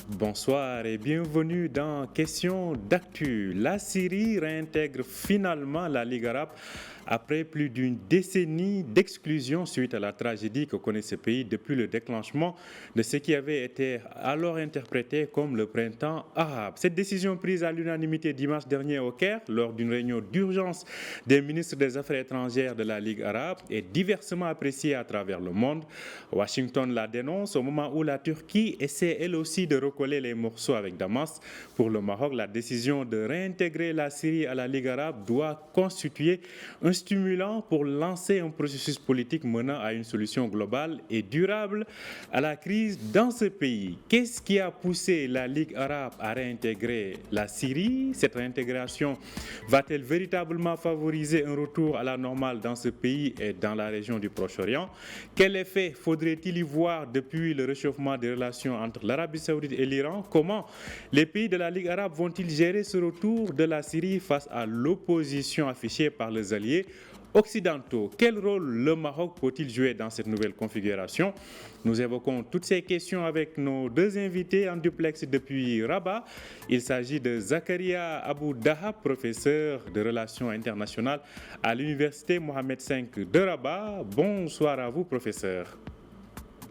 Bonsoir et bienvenue dans Question d'actu. La Syrie réintègre finalement la Ligue arabe après plus d'une décennie d'exclusion suite à la tragédie que connaît ce pays depuis le déclenchement de ce qui avait été alors interprété comme le printemps arabe. Cette décision prise à l'unanimité dimanche dernier au Caire lors d'une réunion d'urgence des ministres des Affaires étrangères de la Ligue arabe est diversement appréciée à travers le monde. Washington la dénonce au moment où la Turquie essaie elle aussi de recoller les morceaux avec Damas. Pour le Maroc, la décision de réintégrer la Syrie à la Ligue arabe doit constituer un stimulant pour lancer un processus politique menant à une solution globale et durable à la crise dans ce pays. Qu'est-ce qui a poussé la Ligue arabe à réintégrer la Syrie? Cette réintégration va-t-elle véritablement favoriser un retour à la normale dans ce pays et dans la région du Proche-Orient? Quel effet faudrait-il y voir depuis le réchauffement des relations entre l'Arabie saoudite et l'Iran? Comment les pays de la Ligue arabe vont-ils gérer ce retour de la Syrie face à l'opposition affichée par les alliés occidentaux? Quel rôle le Maroc peut-il jouer dans cette nouvelle configuration? Nous évoquons toutes ces questions avec nos deux invités en duplex depuis Rabat. Il s'agit de Zakaria Abou Dahab, professeur de relations internationales à l'université Mohamed V de Rabat. Bonsoir à vous, professeur.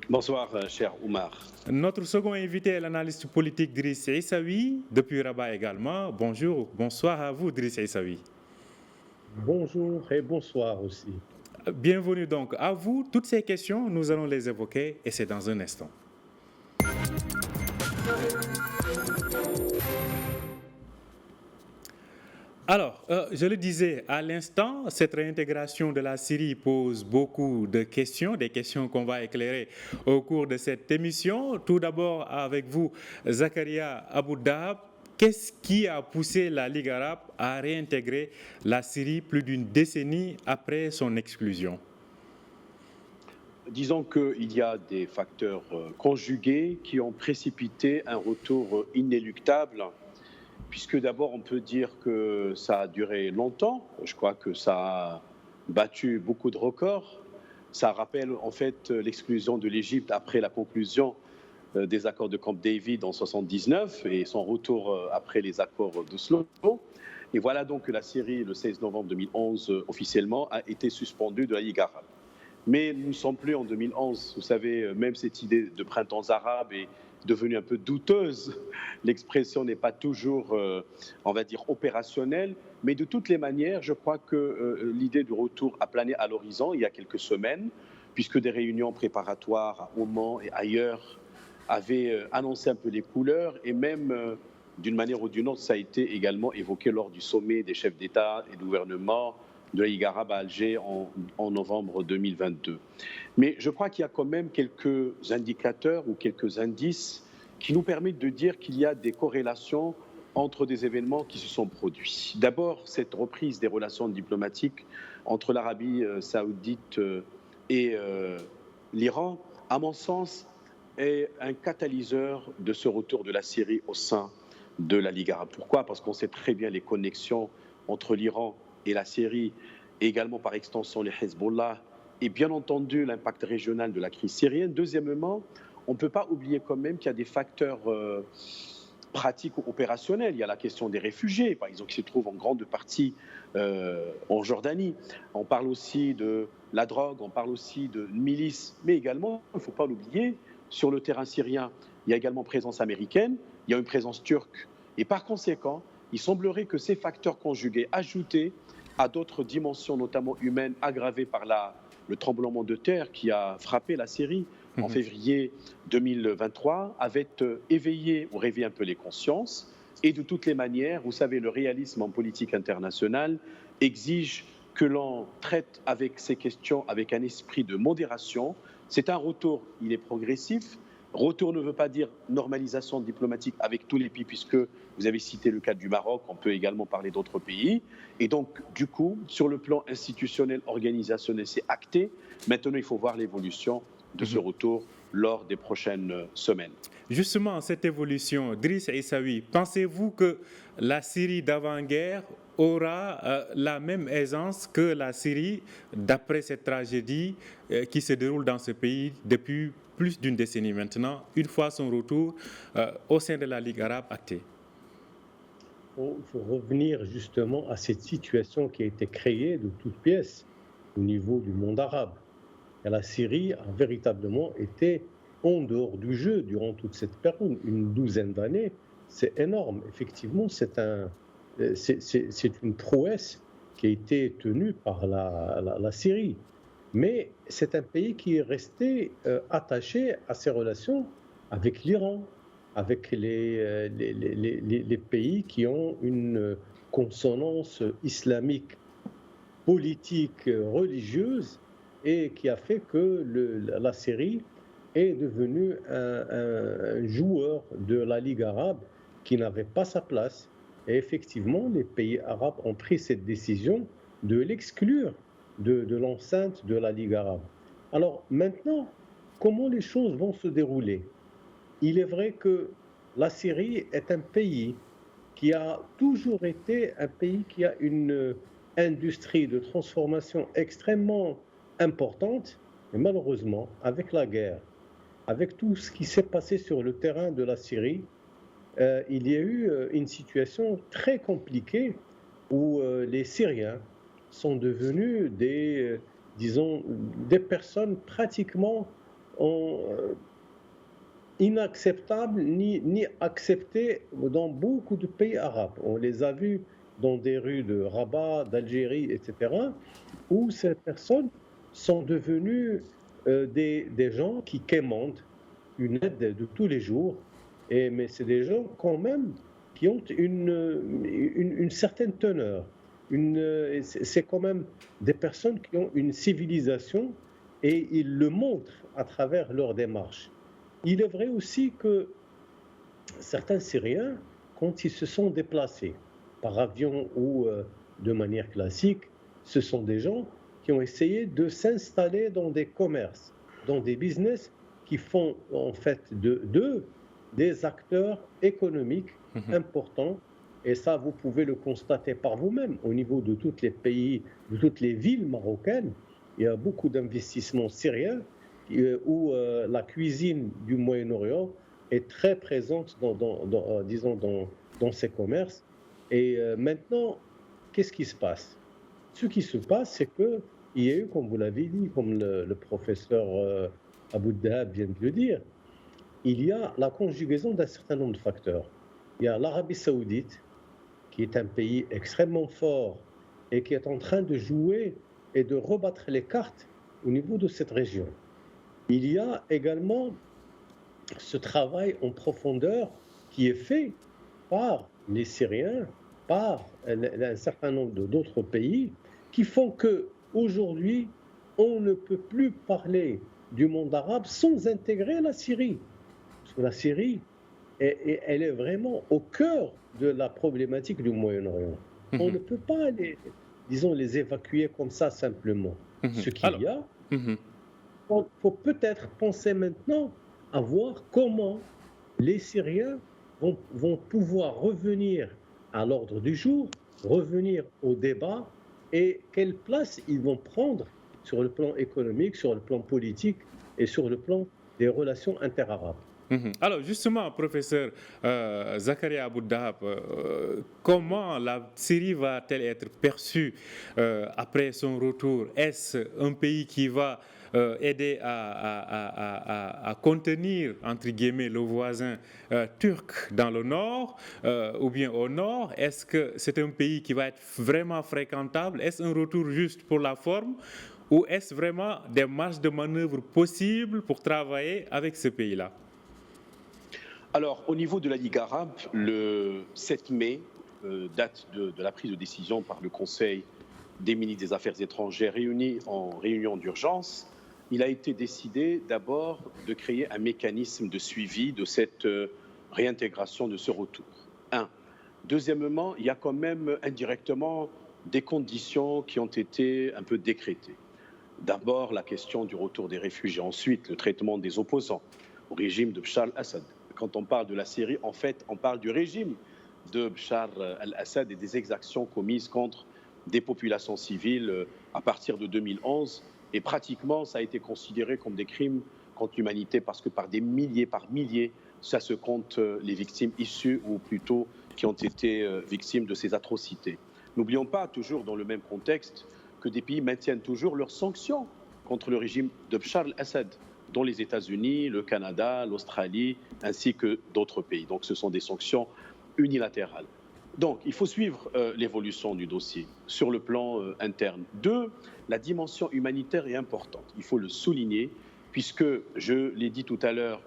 Bonsoir, cher Oumar. Notre second invité est l'analyste politique Driss Issaoui, depuis Rabat également. Bonjour, bonsoir à vous, Driss Issaoui. Bonjour et bonsoir aussi. Bienvenue donc à vous. Toutes ces questions, nous allons les évoquer et c'est dans un instant. Alors, je le disais à l'instant, cette réintégration de la Syrie pose beaucoup de questions, des questions qu'on va éclairer au cours de cette émission. Tout d'abord avec vous, Zakaria Abou Dahab. Qu'est-ce qui a poussé la Ligue arabe à réintégrer la Syrie plus d'une décennie après son exclusion? Disons qu'il y a des facteurs conjugués qui ont précipité un retour inéluctable, puisque d'abord on peut dire que ça a duré longtemps. Je crois que ça a battu beaucoup de records. Ça rappelle en fait l'exclusion de l'Égypte après la conclusion des accords de Camp David en 1979 et son retour après les accords d'Oslo. Et voilà donc que la Syrie, le 16 novembre 2011, officiellement, a été suspendue de la Ligue arabe. Mais nous ne sommes plus en 2011. Vous savez, même cette idée de printemps arabe est devenue un peu douteuse. L'expression n'est pas toujours, on va dire, opérationnelle. Mais de toutes les manières, je crois que l'idée du retour a plané à l'horizon il y a quelques semaines, puisque des réunions préparatoires à Oman et ailleurs avait annoncé un peu les couleurs et même d'une manière ou d'une autre, ça a été également évoqué lors du sommet des chefs d'État et de gouvernement de la Ligue arabe à Alger en novembre 2022. Mais je crois qu'il y a quand même quelques indicateurs ou quelques indices qui nous permettent de dire qu'il y a des corrélations entre des événements qui se sont produits. D'abord, cette reprise des relations diplomatiques entre l'Arabie saoudite et l'Iran, à mon sens, est un catalyseur de ce retour de la Syrie au sein de la Ligue arabe. Pourquoi? Parce qu'on sait très bien les connexions entre l'Iran et la Syrie, et également par extension les Hezbollah, et bien entendu l'impact régional de la crise syrienne. Deuxièmement, on ne peut pas oublier quand même qu'il y a des facteurs pratiques ou opérationnels. Il y a la question des réfugiés, par exemple, qui se trouvent en grande partie en Jordanie. On parle aussi de la drogue, on parle aussi de milices, mais également, il ne faut pas l'oublier, sur le terrain syrien, il y a également présence américaine, il y a une présence turque. Et par conséquent, il semblerait que ces facteurs conjugués, ajoutés à d'autres dimensions, notamment humaines, aggravées par le tremblement de terre qui a frappé la Syrie en février 2023, avaient éveillé ou réveillé un peu les consciences. Et de toutes les manières, vous savez, le réalisme en politique internationale exige que l'on traite avec ces questions avec un esprit de modération. C'est un retour, il est progressif. Retour ne veut pas dire normalisation diplomatique avec tous les pays, puisque vous avez cité le cas du Maroc, on peut également parler d'autres pays. Et donc, du coup, sur le plan institutionnel, organisationnel, c'est acté. Maintenant, il faut voir l'évolution de ce retour lors des prochaines semaines. Justement, cette évolution, Driss Issaoui, pensez-vous que la Syrie d'avant-guerre aura la même aisance que la Syrie d'après cette tragédie qui se déroule dans ce pays depuis plus d'une décennie maintenant, une fois son retour au sein de la Ligue arabe acté? Il faut revenir justement à cette situation qui a été créée de toutes pièces au niveau du monde arabe. Et la Syrie a véritablement été en dehors du jeu durant toute cette période, une douzaine d'années. C'est énorme. Effectivement, c'est une prouesse qui a été tenue par la Syrie. Mais c'est un pays qui est resté attaché à ses relations avec l'Iran, avec les pays qui ont une consonance islamique, politique, religieuse, et qui a fait que la Syrie est devenue un joueur de la Ligue arabe qui n'avait pas sa place. Et effectivement, les pays arabes ont pris cette décision de l'exclure de l'enceinte de la Ligue arabe. Alors maintenant, comment les choses vont se dérouler? Il est vrai que la Syrie est un pays qui a toujours été un pays qui a une industrie de transformation extrêmement importante, mais malheureusement, avec la guerre, avec tout ce qui s'est passé sur le terrain de la Syrie, il y a eu une situation très compliquée où les Syriens sont devenus des personnes pratiquement inacceptables ni acceptées dans beaucoup de pays arabes. On les a vus dans des rues de Rabat, d'Algérie, etc., où ces personnes sont devenues des gens qui quémandent une aide de tous les jours. Mais c'est des gens quand même qui ont une certaine teneur. C'est quand même des personnes qui ont une civilisation et ils le montrent à travers leur démarche. Il est vrai aussi que certains Syriens, quand ils se sont déplacés par avion ou de manière classique, ce sont des gens qui ont essayé de s'installer dans des commerces, dans des business qui font en fait d'eux des acteurs économiques importants. Et ça, vous pouvez le constater par vous-même. Au niveau de tous les pays, de toutes les villes marocaines, il y a beaucoup d'investissements syriens où la cuisine du Moyen-Orient est très présente dans ces commerces. Et maintenant, qu'est-ce qui se passe? Ce qui se passe, c'est qu'il y a eu, comme vous l'avez dit, comme le professeur Abou Dahab vient de le dire, il y a la conjugaison d'un certain nombre de facteurs. Il y a l'Arabie Saoudite, qui est un pays extrêmement fort et qui est en train de jouer et de rebattre les cartes au niveau de cette région. Il y a également ce travail en profondeur qui est fait par les Syriens, par un certain nombre d'autres pays, qui font qu'aujourd'hui, on ne peut plus parler du monde arabe sans intégrer la Syrie. Parce que la Syrie, elle est vraiment au cœur de la problématique du Moyen-Orient. On ne peut pas les évacuer comme ça simplement. Ce qu'il y a, il faut peut-être penser maintenant à voir comment les Syriens vont pouvoir revenir à l'ordre du jour, revenir au débat et quelle place ils vont prendre sur le plan économique, sur le plan politique et sur le plan des relations interarabes. Alors justement, professeur Zakaria Abou Dahab, comment la Syrie va-t-elle être perçue après son retour? Est-ce un pays qui va aider à contenir, entre guillemets, le voisin turc dans le nord ou bien au nord? Est-ce que c'est un pays qui va être vraiment fréquentable? Est-ce un retour juste pour la forme? Ou est-ce vraiment des marges de manœuvre possibles pour travailler avec ce pays-là? Alors, au niveau de la Ligue arabe, le 7 mai, date de la prise de décision par le Conseil des ministres des Affaires étrangères réunis en réunion d'urgence, il a été décidé d'abord de créer un mécanisme de suivi de cette réintégration, de ce retour. Deuxièmement, il y a quand même indirectement des conditions qui ont été un peu décrétées. D'abord, la question du retour des réfugiés. Ensuite, le traitement des opposants au régime de Bachar al-Assad. Quand on parle de la Syrie, en fait, on parle du régime de Bachar al-Assad et des exactions commises contre des populations civiles à partir de 2011. Et pratiquement, ça a été considéré comme des crimes contre l'humanité parce que par milliers, ça se compte les victimes issues ou plutôt qui ont été victimes de ces atrocités. N'oublions pas, toujours dans le même contexte, que des pays maintiennent toujours leurs sanctions contre le régime de Bachar al-Assad, dont les États-Unis, le Canada, l'Australie, ainsi que d'autres pays. Donc ce sont des sanctions unilatérales. Donc il faut suivre l'évolution du dossier sur le plan interne. Deux, la dimension humanitaire est importante, il faut le souligner, puisque, je l'ai dit tout à l'heure,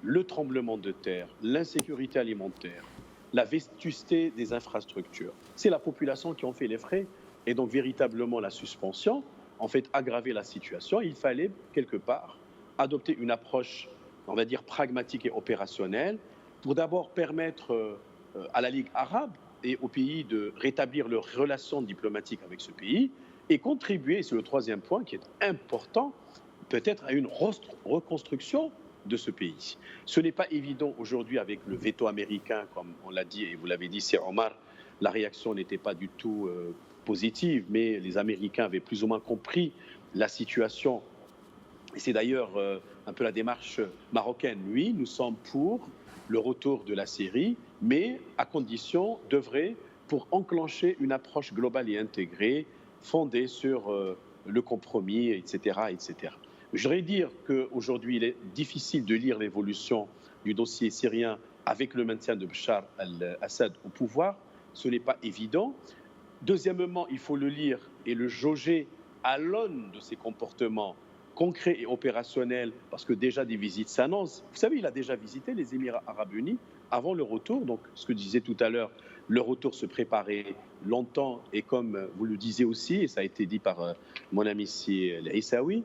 le tremblement de terre, l'insécurité alimentaire, la vétusté des infrastructures, c'est la population qui en fait les frais. Et donc, véritablement, la suspension, en fait, aggravait la situation. Il fallait, quelque part, adopter une approche, on va dire, pragmatique et opérationnelle pour d'abord permettre à la Ligue arabe et aux pays de rétablir leurs relations diplomatiques avec ce pays et contribuer, c'est le troisième point qui est important, peut-être à une reconstruction de ce pays. Ce n'est pas évident aujourd'hui avec le veto américain, comme on l'a dit et vous l'avez dit, c'est Omar, la réaction n'était pas du tout positive, mais les Américains avaient plus ou moins compris la situation. Et c'est d'ailleurs un peu la démarche marocaine. Oui, nous sommes pour le retour de la Syrie, mais à condition d'œuvrer pour enclencher une approche globale et intégrée, fondée sur le compromis, etc., etc. Je voudrais dire qu'aujourd'hui, il est difficile de lire l'évolution du dossier syrien avec le maintien de Bachar al-Assad au pouvoir. Ce n'est pas évident. Deuxièmement, il faut le lire et le jauger à l'aune de ses comportements concrets et opérationnels, parce que déjà des visites s'annoncent. Vous savez, il a déjà visité les Émirats arabes unis avant le retour. Donc, ce que je disais tout à l'heure, le retour se préparait longtemps. Et comme vous le disiez aussi, et ça a été dit par mon ami Issaoui,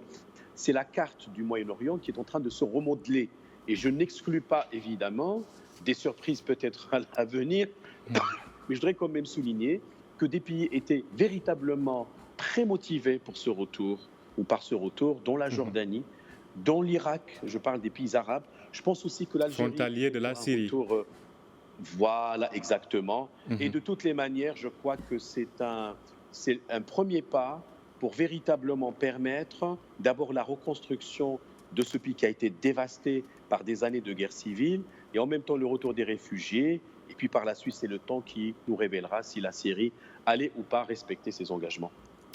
c'est la carte du Moyen-Orient qui est en train de se remodeler. Et je n'exclus pas, évidemment, des surprises peut-être à venir, mais je voudrais quand même souligner que des pays étaient véritablement très motivés pour ce retour, ou par ce retour, dont la Jordanie, dont l'Irak, je parle des pays arabes. Je pense aussi que l'Algérie... Frontalier de la Syrie. Voilà, exactement. Et de toutes les manières, je crois que c'est un premier pas pour véritablement permettre d'abord la reconstruction de ce pays qui a été dévasté par des années de guerre civile, et en même temps le retour des réfugiés. Et puis par la suite, c'est le temps qui nous révélera si la Syrie allait ou pas respecter ses engagements.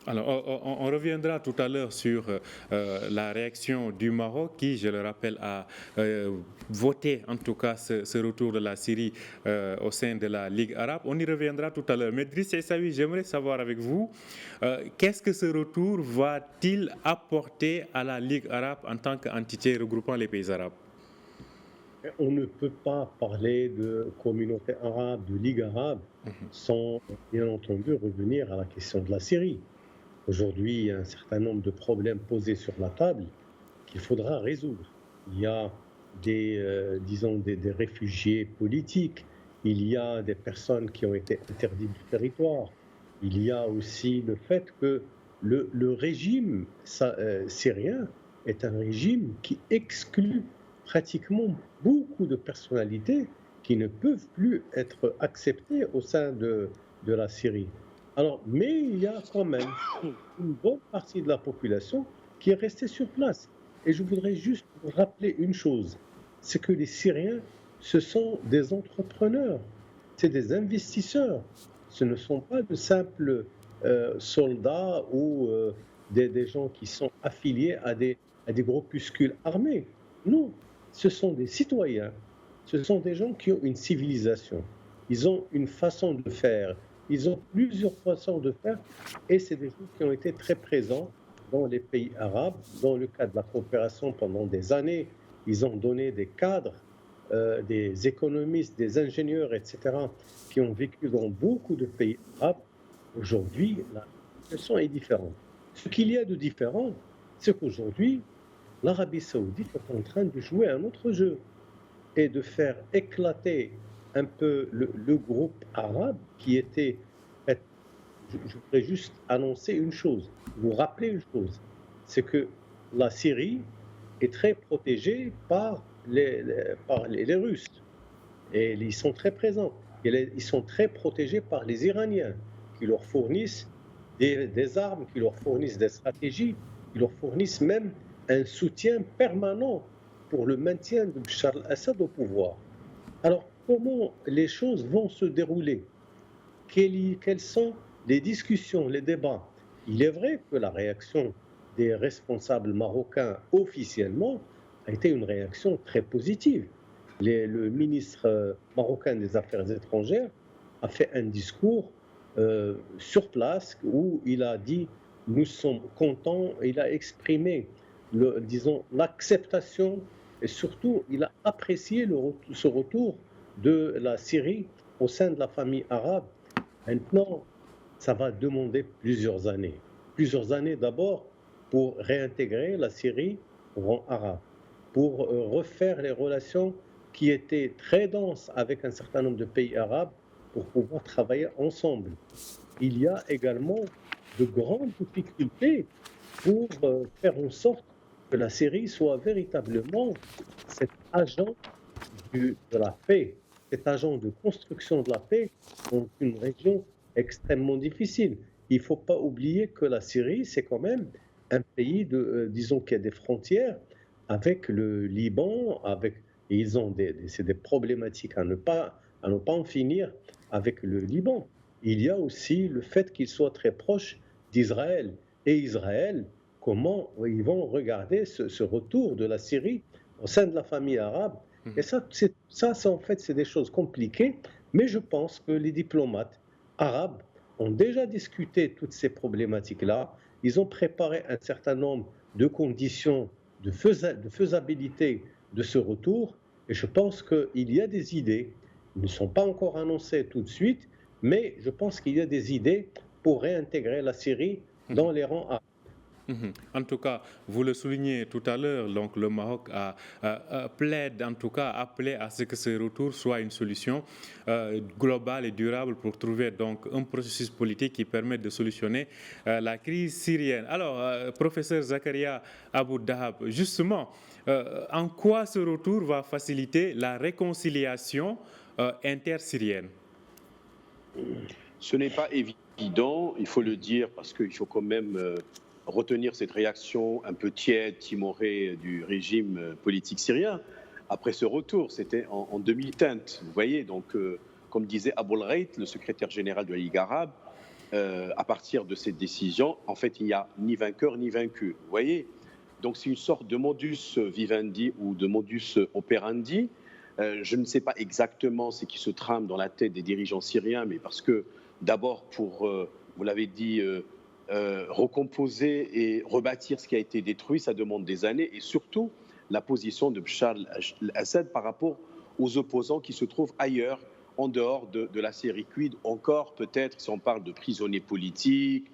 Alors, on reviendra tout à l'heure sur la réaction du Maroc qui, je le rappelle, a voté en tout cas ce retour de la Syrie au sein de la Ligue arabe. On y reviendra tout à l'heure. Mais Driss Essaoui, j'aimerais savoir avec vous, qu'est-ce que ce retour va-t-il apporter à la Ligue arabe en tant qu'entité regroupant les pays arabes? On ne peut pas parler de communauté arabe, de Ligue arabe, sans, bien entendu, revenir à la question de la Syrie. Aujourd'hui, il y a un certain nombre de problèmes posés sur la table qu'il faudra résoudre. Il y a des réfugiés politiques, il y a des personnes qui ont été interdites du territoire, il y a aussi le fait que le régime syrien est un régime qui exclut pratiquement beaucoup de personnalités qui ne peuvent plus être acceptées au sein de la Syrie. Alors, mais il y a quand même une bonne partie de la population qui est restée sur place. Et je voudrais juste rappeler une chose, c'est que les Syriens, ce sont des entrepreneurs, c'est des investisseurs. Ce ne sont pas de simples soldats ou des gens qui sont affiliés à des groupuscules armés. Non, ce sont des citoyens, ce sont des gens qui ont une civilisation, ils ont une façon de faire. Ils ont plusieurs façons de faire et c'est des gens qui ont été très présents dans les pays arabes. Dans le cadre de la coopération pendant des années, ils ont donné des cadres, des économistes, des ingénieurs, etc., qui ont vécu dans beaucoup de pays arabes. Aujourd'hui, la situation est différente. Ce qu'il y a de différent, c'est qu'aujourd'hui, l'Arabie saoudite est en train de jouer un autre jeu et de faire éclater un peu le groupe arabe qui était... Je voudrais juste annoncer une chose, vous rappeler une chose, c'est que la Syrie est très protégée par les Russes. Et ils sont très présents. Ils sont très protégés par les Iraniens, qui leur fournissent des armes, qui leur fournissent des stratégies, qui leur fournissent même un soutien permanent pour le maintien de Bachar al-Assad au pouvoir. Alors, comment les choses vont se dérouler? Quelles sont les discussions, les débats? Il est vrai que la réaction des responsables marocains officiellement a été une réaction très positive. Le ministre marocain des Affaires étrangères a fait un discours sur place où il a dit nous sommes contents, il a exprimé disons, l'acceptation et surtout il a apprécié ce retour de la Syrie au sein de la famille arabe. Maintenant, ça va demander plusieurs années. Plusieurs années d'abord pour réintégrer la Syrie au rang arabe, pour refaire les relations qui étaient très denses avec un certain nombre de pays arabes pour pouvoir travailler ensemble. Il y a également de grandes difficultés pour faire en sorte que la Syrie soit véritablement cet agent de la paix, cet agent de construction de la paix dans une région extrêmement difficile. Il ne faut pas oublier que la Syrie, c'est quand même un pays, disons, qui a des frontières avec le Liban, et c'est des problématiques à ne pas en finir avec le Liban. Il y a aussi le fait qu'il soit très proche d'Israël. Et Israël, comment ils vont regarder ce retour de la Syrie au sein de la famille arabe? Et ça, en fait, c'est des choses compliquées, mais je pense que les diplomates arabes ont déjà discuté toutes ces problématiques-là. Ils ont préparé un certain nombre de conditions de faisabilité de ce retour, et je pense qu'il y a des idées, elles ne sont pas encore annoncées tout de suite, mais je pense qu'il y a des idées pour réintégrer la Syrie dans les rangs arabes. En tout cas, vous le soulignez tout à l'heure, donc le Maroc plaide, en tout cas appelé à ce que ce retour soit une solution globale et durable pour trouver donc un processus politique qui permette de solutionner la crise syrienne. Alors, professeur Zakaria Abou Dahab, justement, en quoi ce retour va faciliter la réconciliation intersyrienne? Ce n'est pas évident, il faut le dire, parce qu'il faut quand même retenir cette réaction un peu tiède, timorée du régime politique syrien. Après ce retour, c'était en demi-teinte, vous voyez, donc comme disait Aboul Reit, le secrétaire général de la Ligue arabe, à partir de cette décision, en fait, il n'y a ni vainqueur ni vaincu, vous voyez. Donc c'est une sorte de modus vivendi ou de modus operandi. Je ne sais pas exactement ce qui se trame dans la tête des dirigeants syriens, mais parce que d'abord pour, vous l'avez dit, recomposer et rebâtir ce qui a été détruit, ça demande des années, et surtout la position de Bachar al-Assad par rapport aux opposants qui se trouvent ailleurs, en dehors de la Syrie. Quid encore, peut-être, si on parle de prisonniers politiques,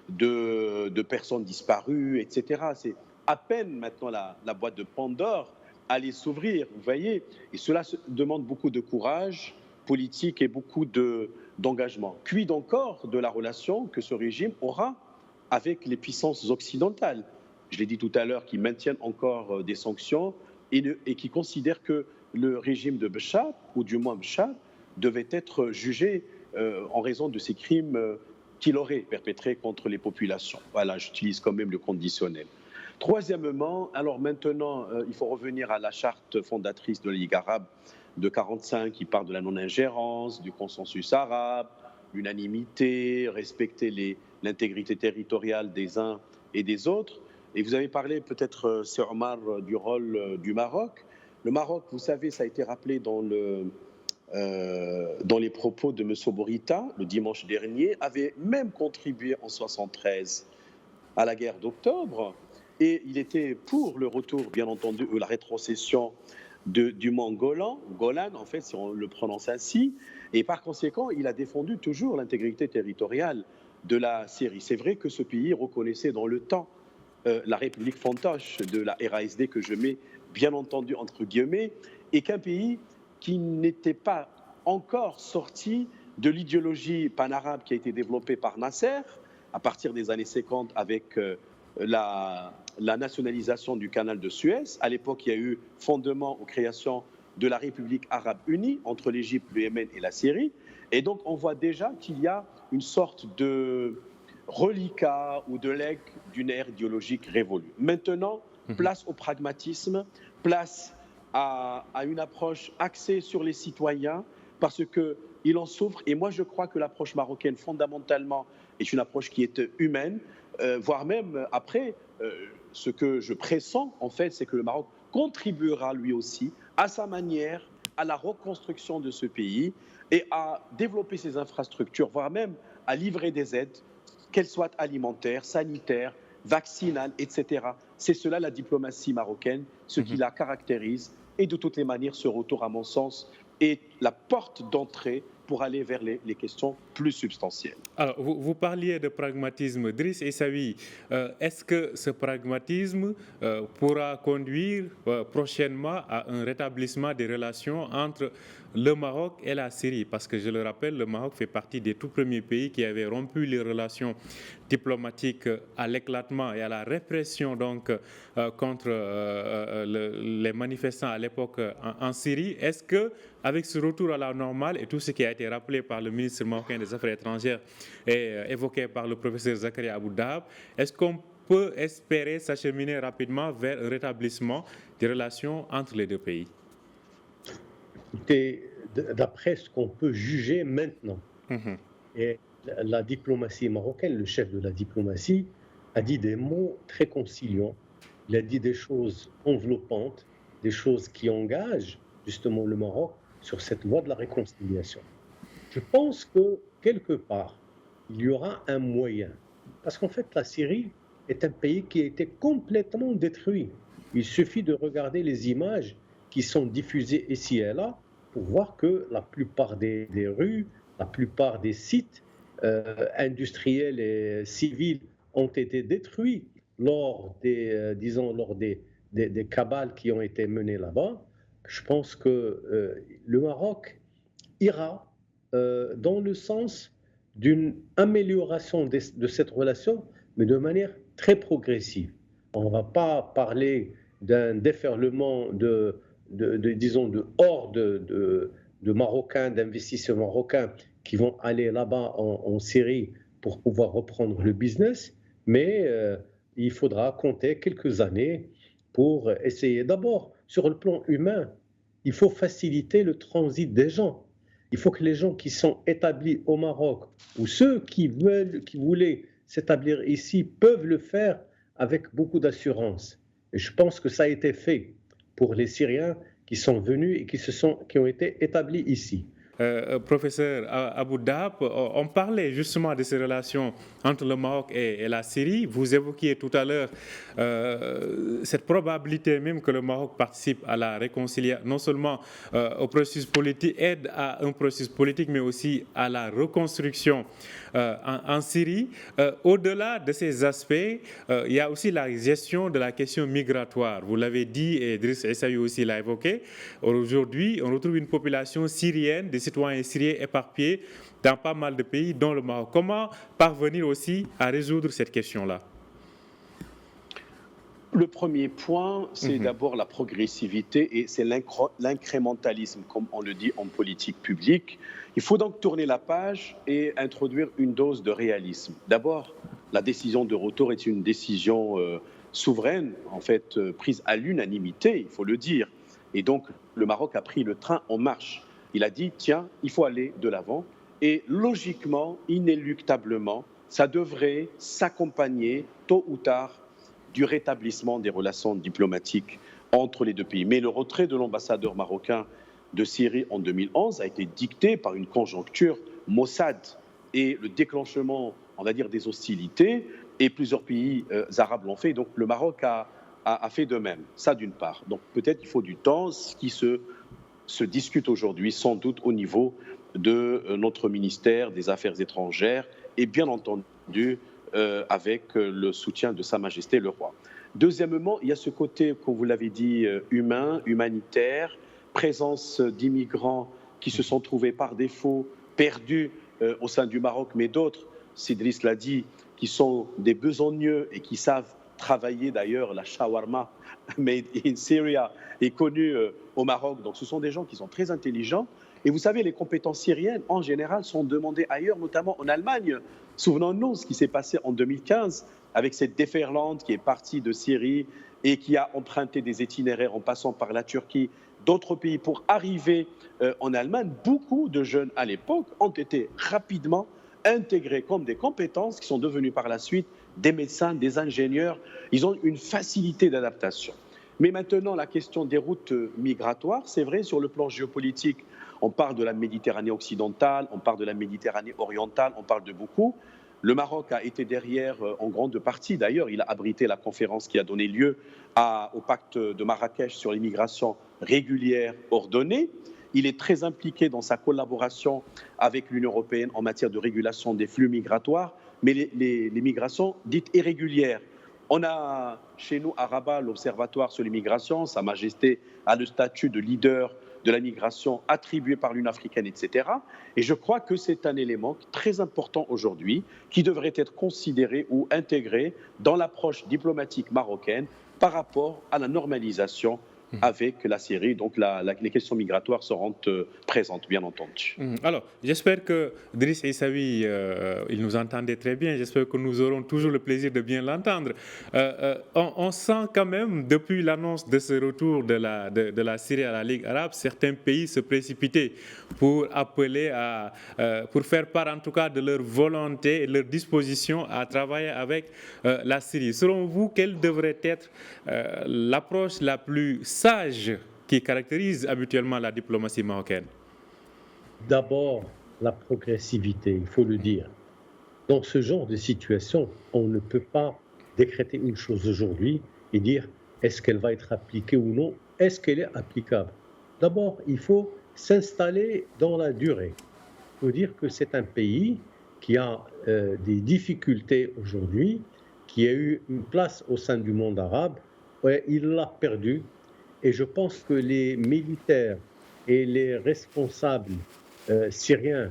de personnes disparues, etc. C'est à peine maintenant la boîte de Pandore allait s'ouvrir, vous voyez, et cela demande beaucoup de courage politique et beaucoup d'engagement. Quid encore de la relation que ce régime aura avec les puissances occidentales, je l'ai dit tout à l'heure, qui maintiennent encore des sanctions et qui considèrent que le régime de Bachar, ou du moins Bachar, devait être jugé en raison de ces crimes qu'il aurait perpétrés contre les populations. Voilà, j'utilise quand même le conditionnel. Troisièmement, alors maintenant, il faut revenir à la charte fondatrice de la Ligue arabe de 1945 qui parle de la non-ingérence, du consensus arabe, l'unanimité, respecter l'intégrité territoriale des uns et des autres. Et vous avez parlé peut-être, Sir Omar, du rôle du Maroc. Le Maroc, vous savez, ça a été rappelé dans les propos de M. Bourita le dimanche dernier, avait même contribué en 1973 à la guerre d'octobre. Et il était pour le retour, bien entendu, ou la rétrocession du mont Golan, en fait, si on le prononce ainsi, et par conséquent, il a défendu toujours l'intégrité territoriale de la Syrie. C'est vrai que ce pays reconnaissait dans le temps la République fantoche de la RASD, que je mets bien entendu entre guillemets, et qu'un pays qui n'était pas encore sorti de l'idéologie panarabe qui a été développée par Nasser à partir des années 50 avec la nationalisation du canal de Suez. À l'époque, il y a eu fondement aux créations de la République arabe unie entre l'Égypte, le Yémen et la Syrie. Et donc, on voit déjà qu'il y a une sorte de reliquat ou de legs d'une ère idéologique révolue. Maintenant, place au pragmatisme, place à une approche axée sur les citoyens, parce qu'il en souffre. Et moi, je crois que l'approche marocaine, fondamentalement, est une approche qui est humaine, voire même après, ce que je pressens, en fait, c'est que le Maroc contribuera lui aussi, à sa manière, à la reconstruction de ce pays et à développer ses infrastructures, voire même à livrer des aides, qu'elles soient alimentaires, sanitaires, vaccinales, etc. C'est cela la diplomatie marocaine, ce qui la caractérise. Et de toutes les manières, ce retour, à mon sens, est la porte d'entrée pour aller vers les questions plus substantielles. Alors, vous parliez de pragmatisme. Driss Essaoui, est-ce que ce pragmatisme pourra conduire prochainement à un rétablissement des relations entre le Maroc et la Syrie? Parce que, je le rappelle, le Maroc fait partie des tout premiers pays qui avaient rompu les relations diplomatiques à l'éclatement et à la répression donc, contre les manifestants à l'époque en Syrie. Est-ce que, avec ce retour à la normale et tout ce qui a été rappelé par le ministre marocain des Affaires étrangères et évoqué par le professeur Zakaria Abou Dahab, est-ce qu'on peut espérer s'acheminer rapidement vers un rétablissement des relations entre les deux pays? D'après ce qu'on peut juger maintenant, et la diplomatie marocaine, le chef de la diplomatie, a dit des mots très conciliants. Il a dit des choses enveloppantes, des choses qui engagent justement le Maroc sur cette voie de la réconciliation. Je pense que quelque part, il y aura un moyen. Parce qu'en fait, la Syrie est un pays qui a été complètement détruit. Il suffit de regarder les images qui sont diffusées ici et là pour voir que la plupart des rues, la plupart des sites industriels et civils ont été détruits lors des cabales qui ont été menées là-bas. Je pense que le Maroc ira dans le sens d'une amélioration de cette relation, mais de manière très progressive. On ne va pas parler d'un déferlement de hordes de Marocains, d'investisseurs marocains qui vont aller là-bas en Syrie pour pouvoir reprendre le business, mais il faudra compter quelques années pour essayer. D'abord, sur le plan humain, il faut faciliter le transit des gens. Il faut que les gens qui sont établis au Maroc ou ceux qui voulaient s'établir ici peuvent le faire avec beaucoup d'assurance. Et je pense que ça a été fait pour les Syriens qui sont venus et qui ont été établis ici. Professeur Abou Dahab, on parlait justement de ces relations entre le Maroc et la Syrie. Vous évoquiez tout à l'heure cette probabilité même que le Maroc participe à la réconciliation, non seulement au processus politique, aide à un processus politique, mais aussi à la reconstruction en Syrie. Au-delà de ces aspects, il y a aussi la gestion de la question migratoire. Vous l'avez dit, et Driss Essaoui aussi l'a évoqué. Aujourd'hui, on retrouve une population syrienne, des citoyens syriens éparpillés dans pas mal de pays, dont le Maroc. Comment parvenir aussi à résoudre cette question-là? Le premier point, c'est d'abord la progressivité et c'est l'incrémentalisme, comme on le dit en politique publique. Il faut donc tourner la page et introduire une dose de réalisme. D'abord, la décision de retour est une décision souveraine, en fait, prise à l'unanimité, il faut le dire. Et donc, le Maroc a pris le train en marche. Il a dit, tiens, il faut aller de l'avant. Et logiquement, inéluctablement, ça devrait s'accompagner, tôt ou tard, du rétablissement des relations diplomatiques entre les deux pays. Mais le retrait de l'ambassadeur marocain de Syrie en 2011 a été dicté par une conjoncture maussade et le déclenchement, on va dire, des hostilités. Et plusieurs pays arabes l'ont fait. Donc le Maroc a fait de même. Ça, d'une part. Donc peut-être il faut du temps, ce qui se discute aujourd'hui, sans doute au niveau de notre ministère des Affaires étrangères et bien entendu avec le soutien de Sa Majesté le Roi. Deuxièmement, il y a ce côté, comme vous l'avez dit, humain, humanitaire, présence d'immigrants qui se sont trouvés par défaut perdus au sein du Maroc, mais d'autres, Driss l'a dit, qui sont des besogneux et qui savent travaillé d'ailleurs la shawarma made in Syria est connue au Maroc. Donc ce sont des gens qui sont très intelligents. Et vous savez, les compétences syriennes, en général, sont demandées ailleurs, notamment en Allemagne. Souvenons-nous ce qui s'est passé en 2015 avec cette déferlante qui est partie de Syrie et qui a emprunté des itinéraires en passant par la Turquie, d'autres pays pour arriver en Allemagne. Beaucoup de jeunes à l'époque ont été rapidement intégrés comme des compétences qui sont devenues par la suite des médecins, des ingénieurs. Ils ont une facilité d'adaptation. Mais maintenant, la question des routes migratoires, c'est vrai, sur le plan géopolitique, on parle de la Méditerranée occidentale, on parle de la Méditerranée orientale, on parle de beaucoup. Le Maroc a été derrière en grande partie. D'ailleurs, il a abrité la conférence qui a donné lieu au pacte de Marrakech sur l'immigration régulière ordonnée. Il est très impliqué dans sa collaboration avec l'Union européenne en matière de régulation des flux migratoires, mais les migrations dites irrégulières. On a chez nous à Rabat l'Observatoire sur l'immigration. Sa Majesté a le statut de leader de la migration attribuée par l'Union africaine, etc. Et je crois que c'est un élément très important aujourd'hui qui devrait être considéré ou intégré dans l'approche diplomatique marocaine par rapport à la normalisation avec la Syrie. Donc les questions migratoires seront présentes, bien entendu. Alors, j'espère que Driss Issaoui, il nous entendait très bien. J'espère que nous aurons toujours le plaisir de bien l'entendre. On sent quand même, depuis l'annonce de ce retour de la Syrie à la Ligue arabe, certains pays se précipiter pour appeler pour faire part en tout cas de leur volonté et de leur disposition à travailler avec la Syrie. Selon vous, quelle devrait être l'approche la plus sage qui caractérise habituellement la diplomatie marocaine? D'abord, la progressivité, il faut le dire. Dans ce genre de situation, on ne peut pas décréter une chose aujourd'hui et dire est-ce qu'elle va être appliquée ou non, est-ce qu'elle est applicable. D'abord, il faut s'installer dans la durée. Il faut dire que c'est un pays qui a des difficultés aujourd'hui, qui a eu une place au sein du monde arabe, ouais, il l'a perdu. Et je pense que les militaires et les responsables syriens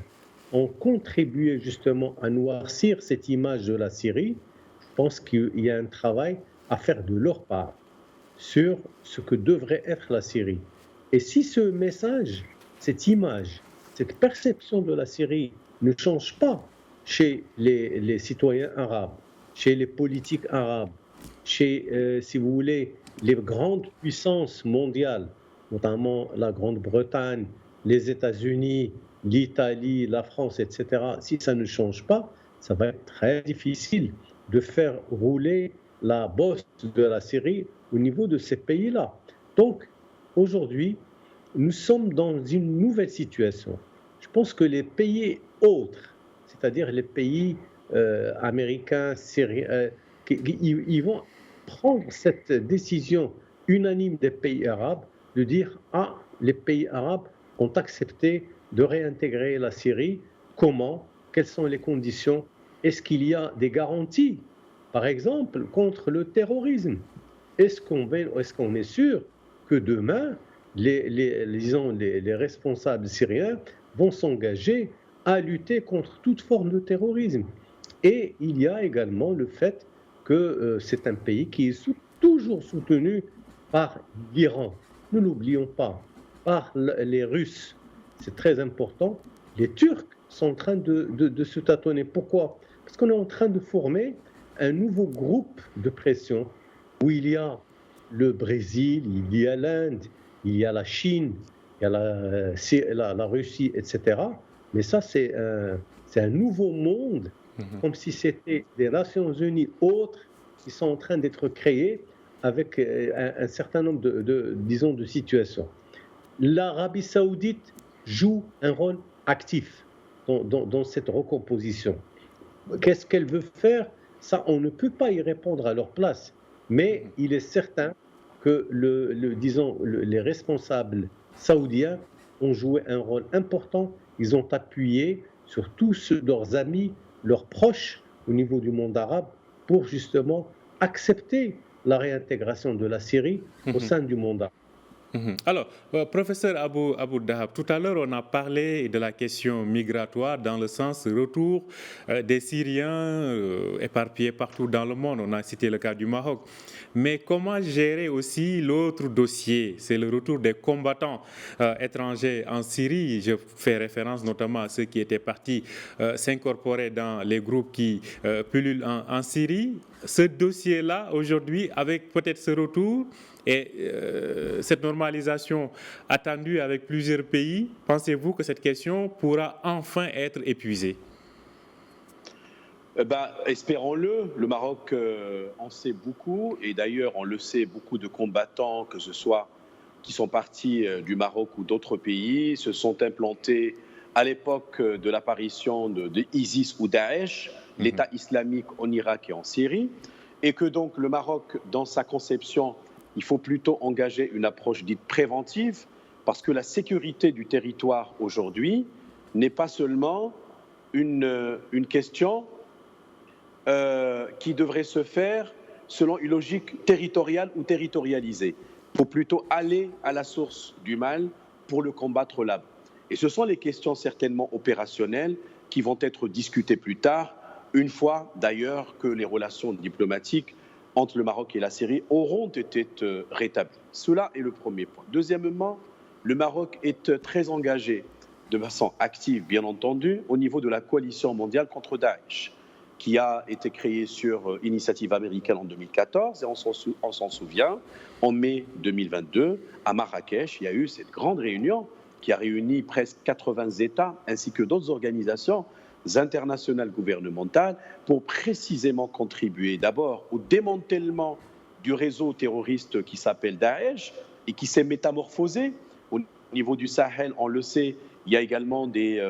ont contribué justement à noircir cette image de la Syrie. Je pense qu'il y a un travail à faire de leur part sur ce que devrait être la Syrie. Et si ce message, cette image, cette perception de la Syrie ne change pas chez les citoyens arabes, chez les politiques arabes, chez, si vous voulez, les grandes puissances mondiales, notamment la Grande-Bretagne, les États-Unis, l'Italie, la France, etc., si ça ne change pas, ça va être très difficile de faire rouler la bosse de la Syrie au niveau de ces pays-là. Donc, aujourd'hui, nous sommes dans une nouvelle situation. Je pense que les pays autres, c'est-à-dire les pays américains, syriens, ils vont prendre cette décision unanime des pays arabes de dire « Ah, les pays arabes ont accepté de réintégrer la Syrie. Comment? Quelles sont les conditions? Est-ce qu'il y a des garanties, par exemple, contre le terrorisme? Est-ce qu'on est sûr que demain, les responsables syriens vont s'engager à lutter contre toute forme de terrorisme? Et il y a également le fait que c'est un pays qui est toujours soutenu par l'Iran. Ne l'oublions pas, par les Russes. C'est très important. Les Turcs sont en train de se tâtonner. Pourquoi? Parce qu'on est en train de former un nouveau groupe de pression où il y a le Brésil, il y a l'Inde, il y a la Chine, il y a la Russie, etc. Mais ça, c'est un nouveau monde, comme si c'était des Nations Unies autres qui sont en train d'être créées avec un certain nombre de situations. L'Arabie saoudite joue un rôle actif dans cette recomposition. Qu'est-ce qu'elle veut faire? Ça, on ne peut pas y répondre à leur place. Mais il est certain que les responsables saoudiens ont joué un rôle important. Ils ont appuyé sur tous leurs amis, leurs proches au niveau du monde arabe pour justement accepter la réintégration de la Syrie au sein du monde arabe. Alors, professeur Abou Dahab, tout à l'heure, on a parlé de la question migratoire dans le sens retour des Syriens éparpillés partout dans le monde. On a cité le cas du Maroc. Mais comment gérer aussi l'autre dossier? C'est le retour des combattants étrangers en Syrie. Je fais référence notamment à ceux qui étaient partis s'incorporer dans les groupes qui pullulent en Syrie. Ce dossier-là, aujourd'hui, avec peut-être ce retour, et cette normalisation attendue avec plusieurs pays, pensez-vous que cette question pourra enfin être épuisée? Espérons-le. Le Maroc en sait beaucoup. Et d'ailleurs, on le sait, beaucoup de combattants, que ce soit qui sont partis du Maroc ou d'autres pays, se sont implantés à l'époque de l'apparition de ISIS ou Daesh, l'État islamique en Irak et en Syrie. Et que donc le Maroc, dans sa conception, il faut plutôt engager une approche dite préventive, parce que la sécurité du territoire aujourd'hui n'est pas seulement une question qui devrait se faire selon une logique territoriale ou territorialisée. Il faut plutôt aller à la source du mal pour le combattre là-bas. Et ce sont les questions certainement opérationnelles qui vont être discutées plus tard, une fois d'ailleurs que les relations diplomatiques entre le Maroc et la Syrie auront été rétablies. Cela est le premier point. Deuxièmement, le Maroc est très engagé de façon active, bien entendu, au niveau de la coalition mondiale contre Daesh, qui a été créée sur initiative américaine en 2014. Et on s'en souvient, en mai 2022, à Marrakech, il y a eu cette grande réunion qui a réuni presque 80 États ainsi que d'autres organisations internationales gouvernementales pour précisément contribuer d'abord au démantèlement du réseau terroriste qui s'appelle Daesh et qui s'est métamorphosé. Au niveau du Sahel, on le sait, il y a également des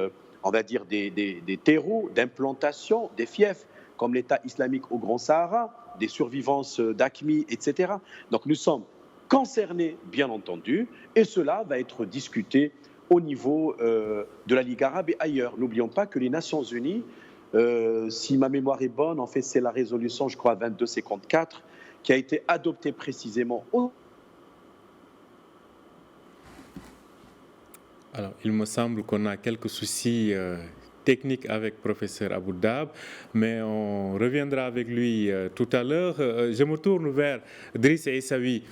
terreaux d'implantation, des fiefs, comme l'État islamique au Grand Sahara, des survivances d'AQMI, etc. Donc nous sommes concernés, bien entendu, et cela va être discuté au niveau de la Ligue arabe et ailleurs. N'oublions pas que les Nations unies, si ma mémoire est bonne, en fait c'est la résolution, je crois, 2254, qui a été adoptée précisément au... Alors, il me semble qu'on a quelques soucis techniques avec professeur Abou Dahab, mais on reviendra avec lui tout à l'heure. Je me tourne vers Driss Issaoui.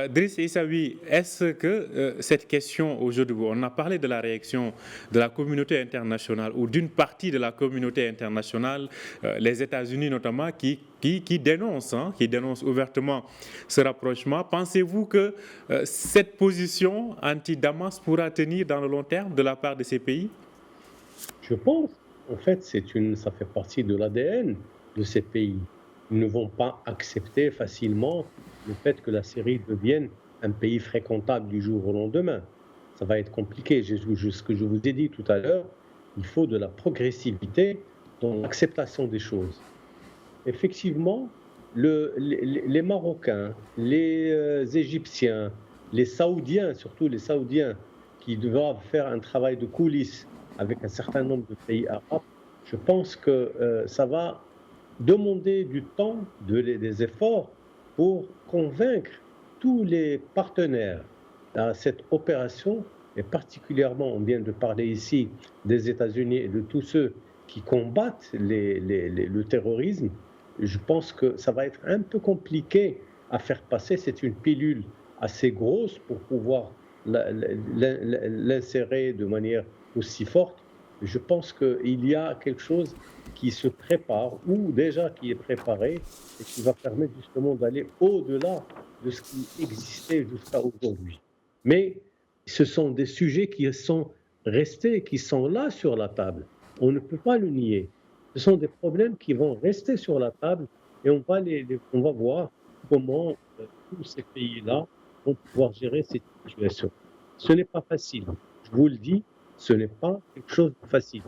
Driss Issaoui, est-ce que cette question aujourd'hui, on a parlé de la réaction de la communauté internationale ou d'une partie de la communauté internationale, les États-Unis notamment, qui dénoncent ouvertement ce rapprochement. Pensez-vous que cette position anti-Damas pourra tenir dans le long terme de la part de ces pays? Je pense, en fait, ça fait partie de l'ADN de ces pays. Ils ne vont pas accepter facilement le fait que la Syrie devienne un pays fréquentable du jour au lendemain. Ça va être compliqué. Ce que je vous ai dit tout à l'heure, il faut de la progressivité dans l'acceptation des choses. Effectivement, les Marocains, les Égyptiens, les Saoudiens, surtout les Saoudiens, qui doivent faire un travail de coulisses avec un certain nombre de pays arabes, je pense que ça va demander du temps, des efforts pour convaincre tous les partenaires à cette opération, et particulièrement, on vient de parler ici des États-Unis et de tous ceux qui combattent le terrorisme. Je pense que ça va être un peu compliqué à faire passer. C'est une pilule assez grosse pour pouvoir l'insérer de manière aussi forte. Je pense qu'il y a quelque chose qui se prépare ou déjà qui est préparé et qui va permettre justement d'aller au-delà de ce qui existait jusqu'à aujourd'hui. Mais ce sont des sujets qui sont restés, qui sont là sur la table. On ne peut pas le nier. Ce sont des problèmes qui vont rester sur la table et on va voir comment tous ces pays-là vont pouvoir gérer cette situation. Ce n'est pas facile. Je vous le dis, ce n'est pas quelque chose de facile.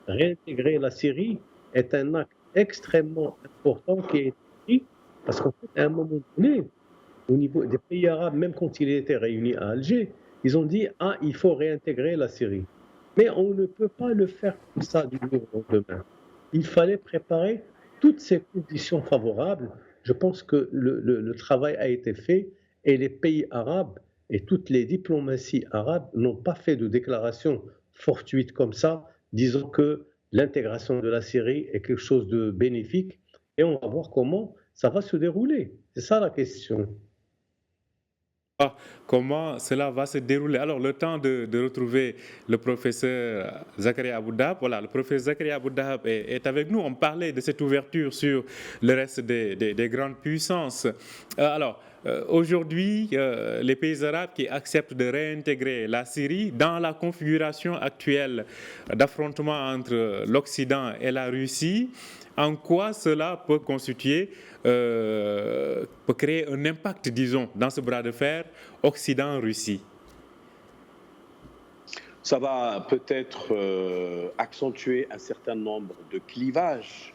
Réintégrer la Syrie est un acte extrêmement important qui est pris parce qu'en fait, à un moment donné, au niveau des pays arabes, même quand ils étaient réunis à Alger, ils ont dit « Ah, il faut réintégrer la Syrie ». Mais on ne peut pas le faire comme ça du jour au lendemain. Il fallait préparer toutes ces conditions favorables. Je pense que le travail a été fait et les pays arabes et toutes les diplomaties arabes n'ont pas fait de déclaration fortuite comme ça, disant que l'intégration de la Syrie est quelque chose de bénéfique, et on va voir comment ça va se dérouler. C'est ça la question. Comment cela va se dérouler. Alors, le temps de retrouver le professeur Zakaria Aboudahab. Voilà, le professeur Zakaria Aboudahab est avec nous. On parlait de cette ouverture sur le reste des grandes puissances. Aujourd'hui, les pays arabes qui acceptent de réintégrer la Syrie dans la configuration actuelle d'affrontement entre l'Occident et la Russie, en quoi cela peut peut créer un impact, disons, dans ce bras de fer Occident-Russie? Ça va peut-être accentuer un certain nombre de clivages,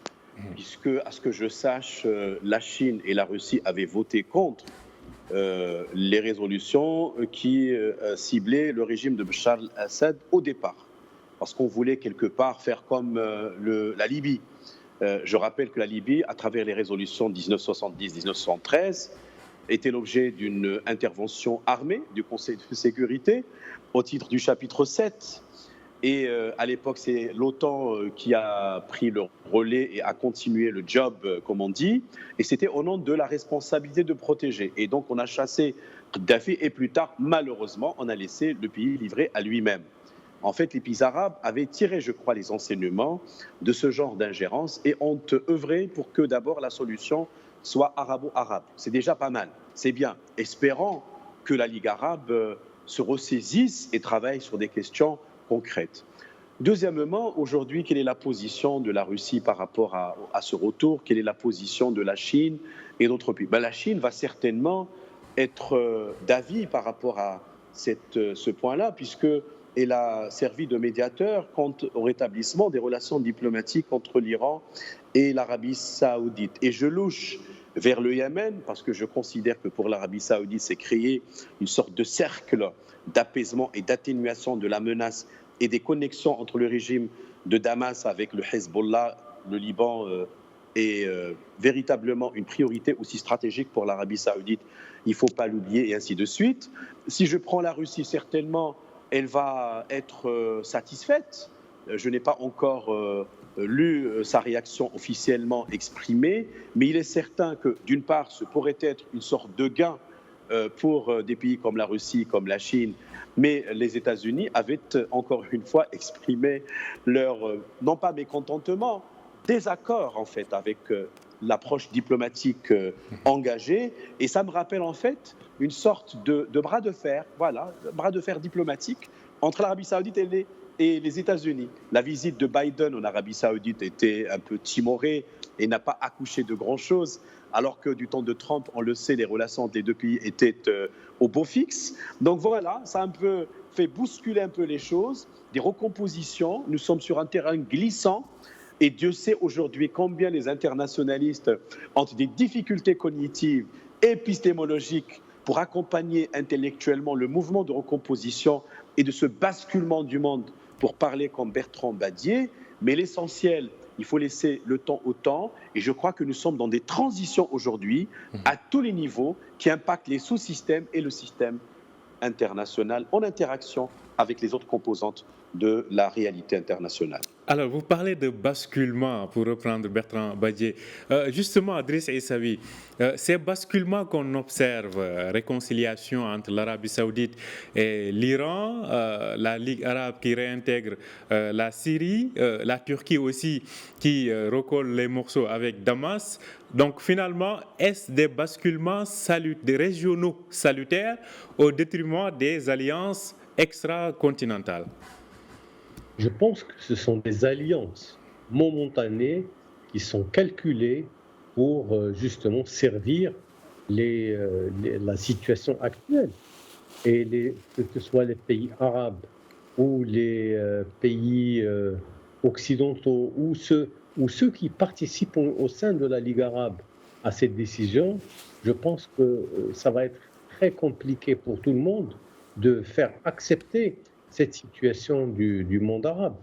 puisque, à ce que je sache, la Chine et la Russie avaient voté contre les résolutions qui ciblaient le régime de Bachar al-Assad au départ, parce qu'on voulait quelque part faire comme la Libye. Je rappelle que la Libye, à travers les résolutions 1970-1973, était l'objet d'une intervention armée du Conseil de sécurité au titre du chapitre 7. Et à l'époque, c'est l'OTAN qui a pris le relais et a continué le job, comme on dit. Et c'était au nom de la responsabilité de protéger. Et donc, on a chassé Kadhafi et plus tard, malheureusement, on a laissé le pays livré à lui-même. En fait, les pays arabes avaient tiré, je crois, les enseignements de ce genre d'ingérence et ont œuvré pour que d'abord la solution soit arabo-arabe. C'est déjà pas mal, c'est bien. Espérons que la Ligue arabe se ressaisisse et travaille sur des questions concrètes. Deuxièmement, aujourd'hui, quelle est la position de la Russie par rapport à ce retour? Quelle est la position de la Chine et d'autres pays? La Chine va certainement être d'avis par rapport à ce point-là, puisque elle a servi de médiateur quant au rétablissement des relations diplomatiques entre l'Iran et l'Arabie saoudite. Et je louche vers le Yémen, parce que je considère que pour l'Arabie saoudite, c'est créer une sorte de cercle d'apaisement et d'atténuation de la menace et des connexions entre le régime de Damas avec le Hezbollah, le Liban, est véritablement une priorité aussi stratégique pour l'Arabie saoudite. Il ne faut pas l'oublier, et ainsi de suite. Si je prends la Russie, certainement, elle va être satisfaite. Je n'ai pas encore lu sa réaction officiellement exprimée, mais il est certain que, d'une part, ce pourrait être une sorte de gain pour des pays comme la Russie, comme la Chine, mais les États-Unis avaient encore une fois exprimé leur, non pas mécontentement, désaccord en fait avec l'approche diplomatique engagée, et ça me rappelle en fait une sorte de bras de fer, voilà, bras de fer diplomatique entre l'Arabie saoudite et les États-Unis. La visite de Biden en Arabie saoudite était un peu timorée et n'a pas accouché de grand-chose, alors que du temps de Trump, on le sait, les relations entre les deux pays étaient au beau fixe. Donc voilà, ça a un peu fait bousculer un peu les choses, des recompositions. Nous sommes sur un terrain glissant. Et Dieu sait aujourd'hui combien les internationalistes ont des difficultés cognitives, épistémologiques, pour accompagner intellectuellement le mouvement de recomposition et de ce basculement du monde, pour parler comme Bertrand Badier. Mais l'essentiel, il faut laisser le temps au temps. Et je crois que nous sommes dans des transitions aujourd'hui, à tous les niveaux, qui impactent les sous-systèmes et le système international en interaction avec les autres composantes de la réalité internationale. Alors, vous parlez de basculement, pour reprendre Bertrand Badier. Justement, Driss Essaoui, ces basculements qu'on observe, réconciliation entre l'Arabie saoudite et l'Iran, la Ligue arabe qui réintègre la Syrie, la Turquie aussi qui recolle les morceaux avec Damas. Donc finalement, est-ce des basculements des régionaux salutaires au détriment des alliances extra-continentales? Je pense que ce sont des alliances momentanées qui sont calculées pour justement servir la situation actuelle. Et que ce soit les pays arabes ou les pays occidentaux ou ceux qui participent au sein de la Ligue arabe à cette décision, je pense que ça va être très compliqué pour tout le monde de faire accepter cette situation du monde arabe.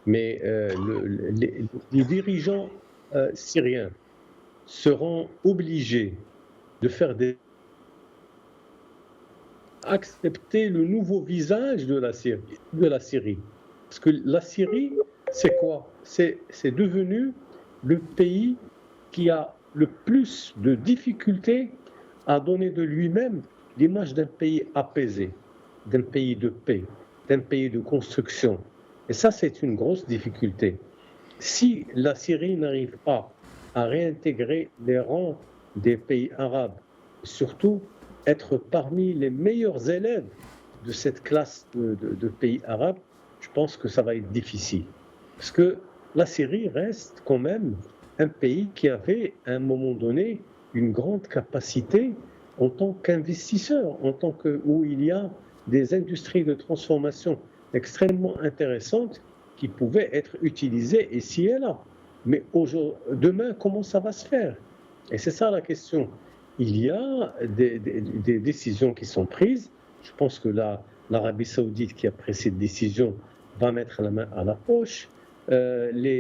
Mais les dirigeants syriens seront obligés de faire des accepter le nouveau visage de la Syrie. Parce que la Syrie, c'est quoi? C'est devenu le pays qui a le plus de difficultés à donner de lui-même l'image d'un pays apaisé, d'un pays de paix, d'un pays de construction. Et ça, c'est une grosse difficulté. Si la Syrie n'arrive pas à réintégrer les rangs des pays arabes, surtout être parmi les meilleurs élèves de cette classe de pays arabes, je pense que ça va être difficile. Parce que la Syrie reste quand même un pays qui avait, à un moment donné, une grande capacité en tant qu'investisseur, où il y a des industries de transformation extrêmement intéressantes qui pouvaient être utilisées ici et là. Mais demain, comment ça va se faire? Et c'est ça la question. Il y a des décisions qui sont prises. Je pense que l'Arabie saoudite qui a pris cette décision va mettre la main à la poche. Les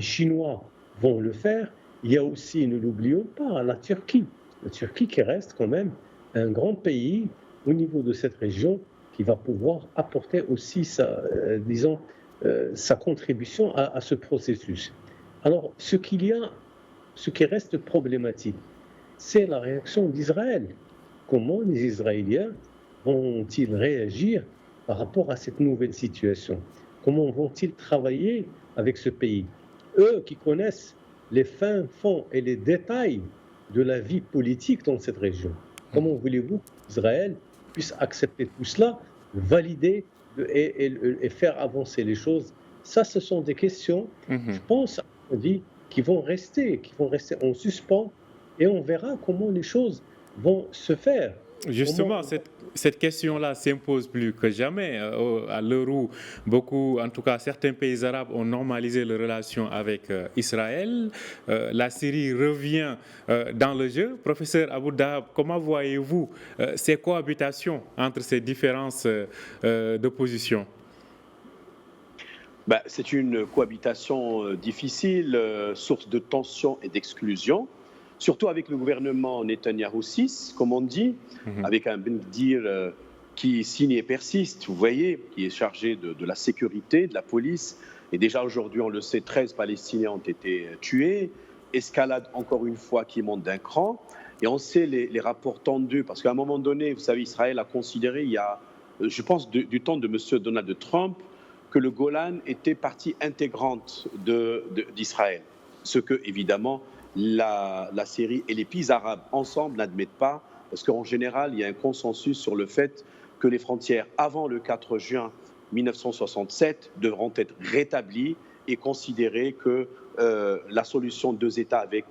Chinois vont le faire. Il y a aussi, ne l'oublions pas, la Turquie. La Turquie qui reste quand même un grand pays au niveau de cette région qui va pouvoir apporter aussi sa contribution à ce processus. Alors, ce qui reste problématique, c'est la réaction d'Israël. Comment les Israéliens vont-ils réagir par rapport à cette nouvelle situation? Comment vont-ils travailler avec ce pays? Eux qui connaissent les fins fonds et les détails de la vie politique dans cette région. Comment voulez-vous qu'Israël puisse accepter tout cela, valider et faire avancer les choses? Ça, ce sont des questions, je pense, qui vont rester en suspens, et on verra comment les choses vont se faire. Justement, cette question-là s'impose plus que jamais à l'heure où beaucoup, en tout cas certains pays arabes, ont normalisé leurs relations avec Israël. La Syrie revient dans le jeu. Professeur Abou Dahab, comment voyez-vous ces cohabitations entre ces différences de position? C'est une cohabitation difficile, source de tensions et d'exclusion, surtout avec le gouvernement Netanyahou 6, comme on dit, avec un Ben Gvir qui signe et persiste, vous voyez, qui est chargé de la sécurité, de la police. Et déjà aujourd'hui, on le sait, 13 Palestiniens ont été tués. Escalade, encore une fois, qui monte d'un cran. Et on sait les rapports tendus, parce qu'à un moment donné, vous savez, Israël a considéré, il y a, je pense, du temps de M. Donald Trump, que le Golan était partie intégrante d'Israël. Ce que, évidemment, la Syrie et les pays arabes ensemble n'admettent pas, parce qu'en général, il y a un consensus sur le fait que les frontières avant le 4 juin 1967 devront être rétablies et considérer que la solution 2 États avec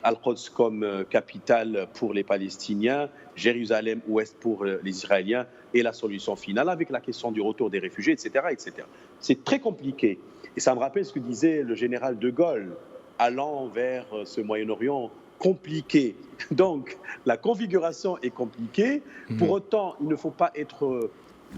Al-Quds comme capitale pour les Palestiniens, Jérusalem-Ouest pour les Israéliens, et la solution finale avec la question du retour des réfugiés, etc. etc. C'est très compliqué. Et ça me rappelle ce que disait le général de Gaulle, allant vers ce Moyen-Orient compliqué. Donc, la configuration est compliquée. Pour autant, il ne faut pas être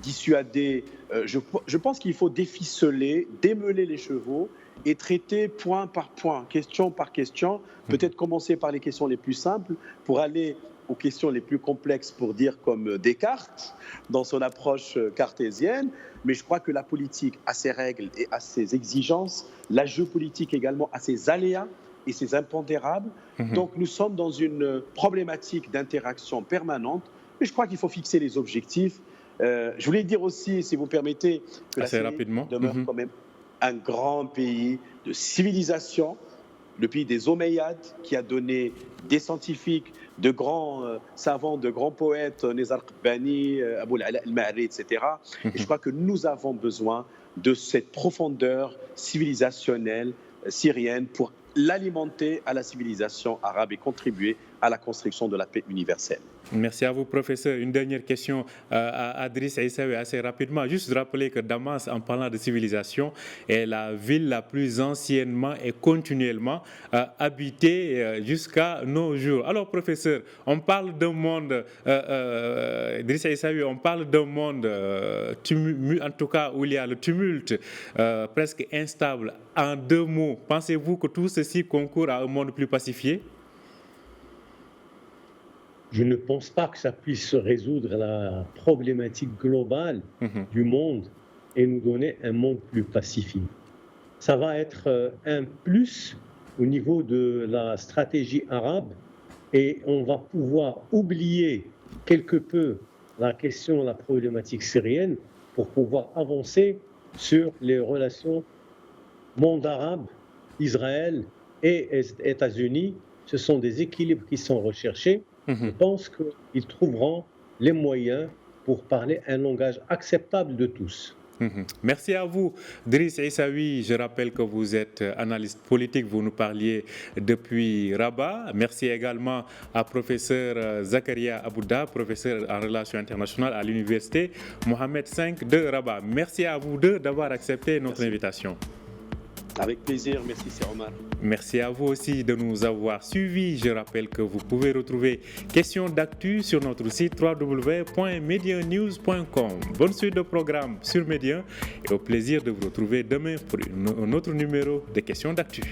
dissuadé. Je pense qu'il faut déficeler, démêler les chevaux et traiter point par point, question par question, peut-être commencer par les questions les plus simples pour aller aux questions les plus complexes, pour dire comme Descartes, dans son approche cartésienne. Mais je crois que la politique a ses règles et a ses exigences, la géopolitique également a ses aléas et ses impondérables. Donc nous sommes dans une problématique d'interaction permanente, mais je crois qu'il faut fixer les objectifs. Je voulais dire aussi, si vous permettez, que la Syrie demeure quand même un grand pays de civilisation, le pays des Omeyyades, qui a donné des scientifiques, de grands savants, de grands poètes, Nizar Qbani, Abou al-Ma'ri, etc. Et je crois que nous avons besoin de cette profondeur civilisationnelle syrienne pour l'alimenter à la civilisation arabe et contribuer à la construction de la paix universelle. Merci à vous, professeur. Une dernière question à Driss Aissaoui, assez rapidement. Juste rappeler que Damas, en parlant de civilisation, est la ville la plus anciennement et continuellement habitée jusqu'à nos jours. Alors, professeur, on parle d'un monde, Driss Aissaoui, on parle d'un monde, en tout cas, où il y a le tumulte presque instable. En 2 mots, pensez-vous que tout ceci concourt à un monde plus pacifié? je ne pense pas que ça puisse résoudre la problématique globale du monde et nous donner un monde plus pacifique. Ça va être un plus au niveau de la stratégie arabe et on va pouvoir oublier quelque peu la question, la problématique syrienne pour pouvoir avancer sur les relations monde arabe, Israël et États-Unis. Ce sont des équilibres qui sont recherchés. Je pense qu'ils trouveront les moyens pour parler un langage acceptable de tous. Merci à vous, Driss Issaoui. Je rappelle que vous êtes analyste politique, vous nous parliez depuis Rabat. Merci également à professeur Zakaria Abouda, professeur en relations internationales à l'université Mohamed V de Rabat. Merci à vous deux d'avoir accepté notre invitation. Avec plaisir, merci, c'est Omar. Merci à vous aussi de nous avoir suivis. Je rappelle que vous pouvez retrouver Questions d'actu sur notre site www.medianews.com. Bonne suite de programme sur Média et au plaisir de vous retrouver demain pour un autre numéro de Questions d'actu.